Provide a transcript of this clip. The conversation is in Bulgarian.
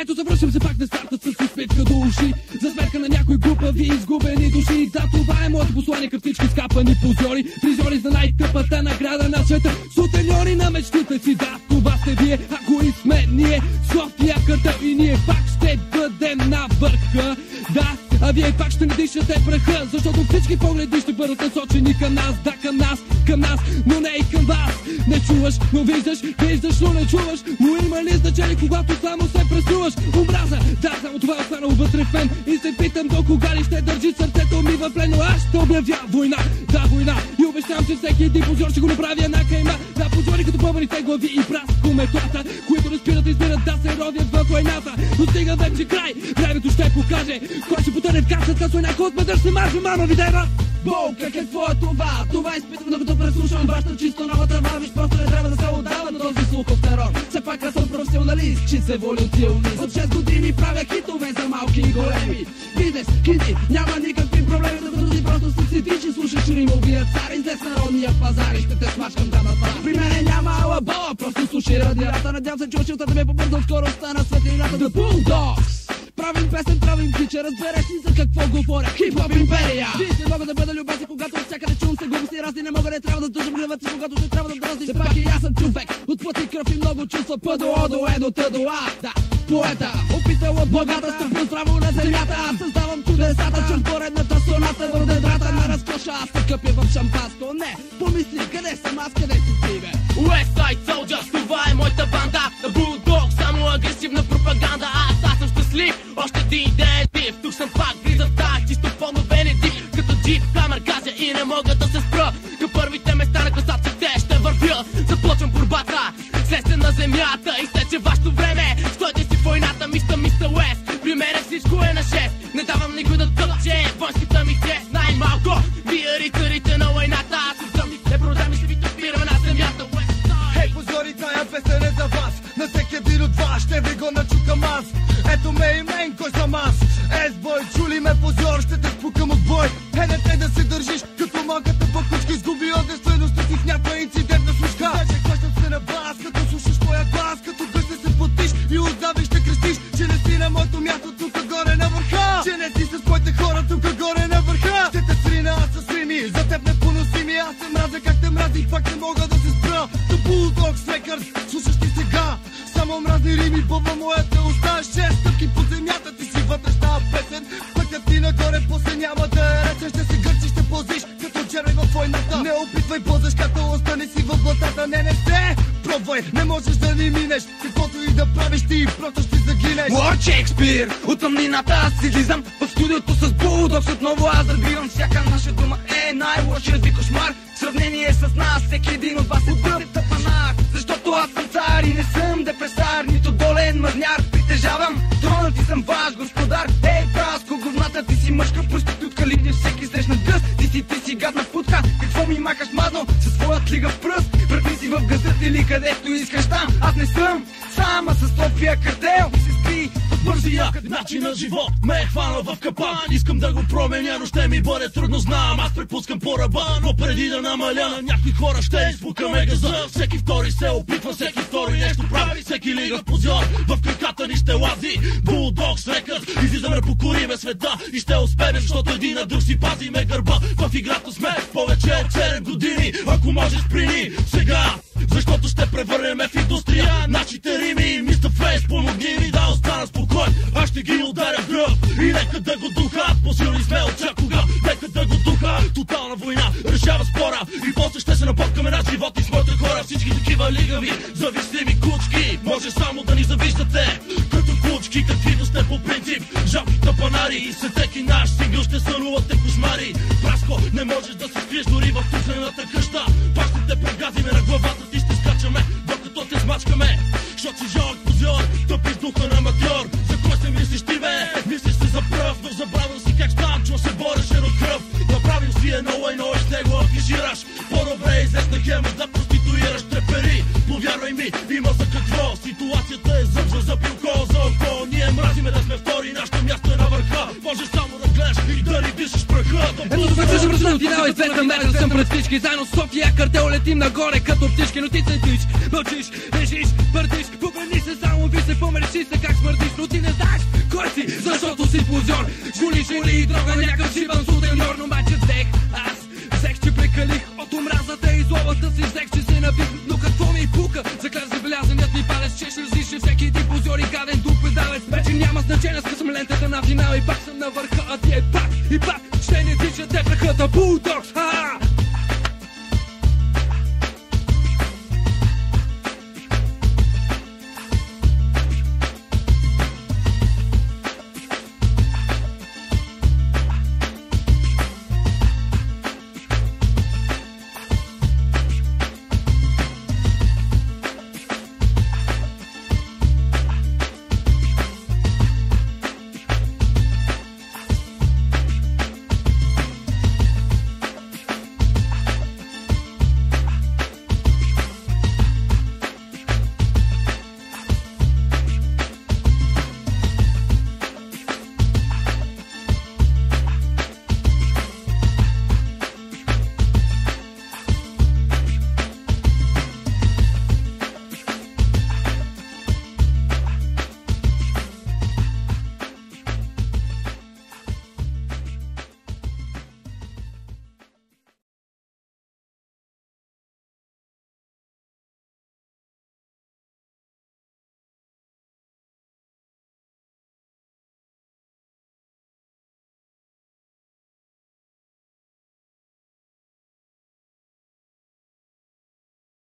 Ето завръщам се пак на старта с усмивка до уши, за сметка на някои глупави изгубени души. Да, това е моето послание към всички скапани позори, призори за най-тъпата награда на света, сутеньори на мечтите си. Да, това сте вие, ако и сме ние, София картел и ние пак ще бъдем на върха. Да, а вие пак ще не дишате праха, защото всички погледи ще бъдат насочени към нас. Да, към нас, но не и към вас. Не чуваш, но виждаш, но не чуваш. Но има ли значение, когато само се преструваш? Омраза, да, само това е останало вътре в мен. И се питам до кога ли ще държи сърцето ми в плен. Но аз ще обявя война, да, война. И обещавам, че всеки един позор ще го направя една кайма. Да, позори като бъбаните глави и праско метлата, които разбират и избират да се родят във войната. Но стига вече край, времето ще покаже кой ще потъне в кашата с война, който мъдър се мажа, мама ви дева. Болка, какво е това? Това изпитвам, докато преслушвам вашата чисто нова трава. Виж, просто не трябва да се отдава на този слухов терор. Все пак аз съм професионалист, чист еволюционист. От 6 години правя хитове за малки и големи. Бизнес, хити, няма никакви проблеми, докато ти просто се седиш и слушаш римовия цар. Излез народния пазар и ще те смачкам да напара. При мене няма алабала, просто слушай радиата. Надявам се, че очилата ми е по-бързо от скоростта на светлината. The Bulldogs! Правим песен, правим кича, разбереш ли за какво говоря? Хип-хоп империя! Виж, не мога да бъда любезен, когато от всякъде чувам се глупости разни. Не мога, не трябва да държам гневата, когато ще трябва да дразни. Все пак и аз съм човек, от плът и кръв и много чувства. П до О до Е до Т до А. Да, поета, опитал от богата, стъпил здраво на земята. Аз създавам чудесата, чрез поредната соната. Върде драта на разкоша, аз се къпя в шампанско. Не, помисли, къде съм аз, къде си ти, бе? West Side Soldiers, това е моята банда. Bulldog, само агресивна пропаганда. Аз съм щастлив, още един ден див. Тук съм пак, влизам в тази чисто по-новен див. Като джип, камер, газя и не мога да се спра. Към първите места на класаците ще вървя. Започвам борбата, слезте на земята. Изтече вашето време, стойте си войната. Мистер Уест, при мене всичко е на 6. Не давам никой да тъпче, външката ми чест. Най-малко, вие рицарите на войната. Аз съм зъмни, не продам и ще ви топираме на земята. Хей, позори, тая песен е за вас. На всеки един от вас ще ви го начукам аз. Ето ме и мен, кой съм аз? Ес-бой, чули ме позор, ще те спукам от бой. Не те да се държиш, като малката пъкучка. Изгуби отдестойността си в някаква инцидентна слушка. Вече хващам се на бас, като слушаш моя глас. Като гъще се потиш и отдавиш ще крещиш, че не си на моето място тук горе на върха. Че не си с моите хора тук горе на върха. Ще те срина, аз с рими, за теб не поносими. Аз се мразя как те мразих, пак не мога да се спра. The Bulldogs Records, слушаш ти сега. Само мразни рими, бъва моята уста. 6 стъпки под земята, ти си вътрешна песен. Пътят ти нагоре, после няма да е речен. Ще се гърчиш, ще позиш, като червей във войната. Не опитвай позеш, като остани си в блатата. Не сте, пробвай, не можеш да ни минеш. Каквото и да правиш ти, просто ще загинеш. Лорд Шекспир, от тъмнината аз излизам в студиото с Bulldogs. Отново аз разбирам, всяка наша дума е най-лошият ви кошмар. В сравнение с нас, всеки един от вас е твърде тъпанар. Защото аз съм цар и не съм депресар, нито долен мазняр. Притежавам трона, ти съм ваш господар. Ей, праско, говната, ти си мъжка проститутка. Липне всеки срещна дъст, ти си гадна путка. Какво ми махаш мазно със своят лига в пръст? Върви си в газът или където искаш там. Аз не съм сама с София картел. И се спи бързия начин на живот ме е хванал в капан. Искам да го променя, но ще ми бъде трудно, знам. Аз препускам по ръба, но преди да намаля на някои хора ще избукаме газа. Всеки втори се опитва, всеки втори нещо прави. Всеки лигав позор в краката ни ще лази. Bulldogs Records, излизаме да покориме света и ще успеем, защото един на друг си пазиме гърба. В играта сме повече от 7 години. Ако можеш прини сега, защото ще превърнем в индустрия нашите рими. Мистер Фейс, помогни ми да остана спокоен. Аз ще ги ударя в гръб и нека да го духа. По-силни сме от всякога, нека да го духа. Тотална война решава спора и после ще се напъткаме на животи с моите хора. Всички такива лигави, завистливи кучки, може само да ни завиждате като кучки, каквито сте по принцип. Жалки тъпанари и след всеки наш сингъл ще сънувате кошмари. Праско, не можеш да се скриеш дори в туслената къща. Пак ще те прегазиме на главата, ти ще скачаме докато те смачкаме. Защото си жалък позор, тъпи с духа на матьор. За кой се мислиш ти, бе? Мислиш се за пръв, но забравил си как стан, чува се бореше от кръв. Направил си едно лайно и с него афишираш. По-добре излез на хема да проституираш трепери. Повярвай ми, има за какво. Ситуацията е зъб за зъб и око за око. Ние мразиме да сме втори, нашето място е на върха. Можеш само да гледаш и да ни дишаш праха. Ето тук ще връщам финал и 200 метра съм пред всички. Заедно с София картел летим нагоре като птички, но ти се тич, мълчиш, лежиш, въртиш, побени се, само ви се, помреши се как смърдиш, но ти не знаеш кой си, защото си позор. Жули и дрога, някакъв шибан сутеньор, но маче взех, че прекалих от омразата и злобата си, взех, че се набих, но какво ми пука? Заклер забелязаният ми палец, че ще различи всеки един позор и гаден дух педалец. Вече няма значение, скъсам лентата на финал и пак съм на върха, а ти е пак и пак ще не